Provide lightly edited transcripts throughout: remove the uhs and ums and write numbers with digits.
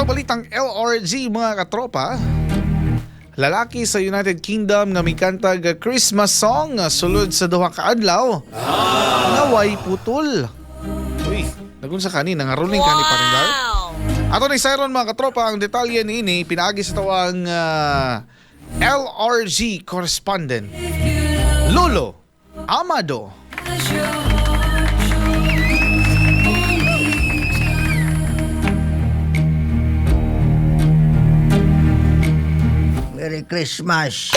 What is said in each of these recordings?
Unang balitang LRG mga katropa. Lalaki sa United Kingdom nga mikantag Christmas song sulod sa duha ka adlaw. Naway putol. Uy, nagunsa kani nangaruling kani paringgal. Ato ni Siron mga katropa ang detalye niini pinaagi sa tawang LRG correspondent Lolo Amado. Merry Christmas.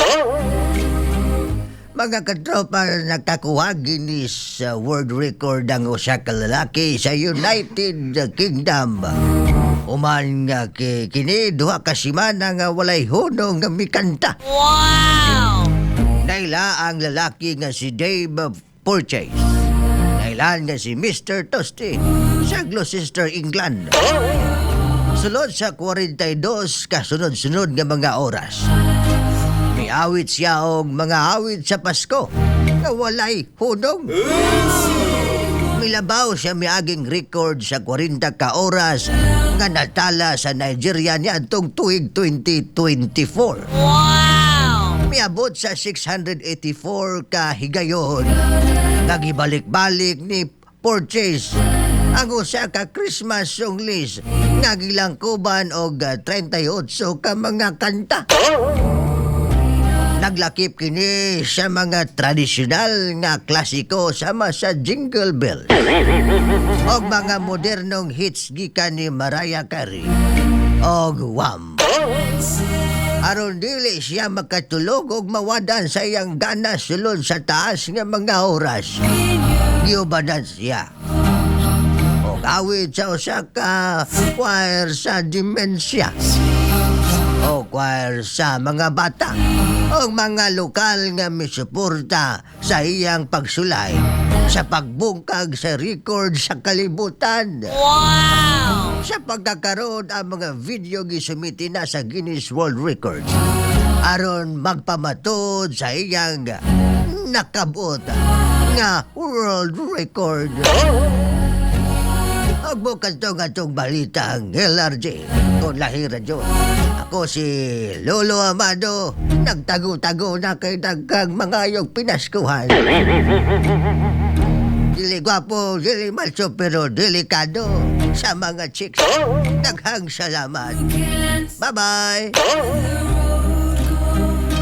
Mga katropa, nakakuha ginis sa world record ang usa ka lalaki sa United Kingdom. Uman nga kini duha ka semana nga walay hunong nga mikanta. Wow! Naila ang lalaki nga si Dave Purchase. Nailan nga si Mr. Toasty sa Gloucester, England. Sulod sa 42 kasunod-sunod nga mga oras. Miawit siya og mga awit sa Pasko nga walay hunong. Milabaw siya miaging record sa 40 ka oras nga natala sa Nigeria niadtong tuig 2024. Wow! Miabot sa 684 ka higayon. Nagibalik-balik ni Purchase ang usa ka Christmas song list nga gilangkuban og 38 ka mga kanta. Naglakip kini sa mga tradisyonal nga klasiko sama sa Jingle Bell og mga modernong hits gikan ni Mariah Carey og Wham. Aron dili siya makatulog og mawadan sa iyang ganas sulod sa taas nga mga oras. Giubanan siya og awit sa usa ka choir sa demensya o choir sa mga bata o mga lokal nga misuporta sa iyang pagsulay sa pagbungkag sa record sa kalibutan. Wow! Sa pagkakaroon ang mga video gisumiti na sa Guinness World Records aron magpamatod sa iyang nakabot nga world record. Ang bukas itong balita ang LRG kung lahira dyan. Ako si Lolo Amado, nagtago-tago na kay dagang mga yung pinaskuhan. Dili gwapo, dili malso, pero delikado sa mga chicks. Daghang salamat. Bye-bye!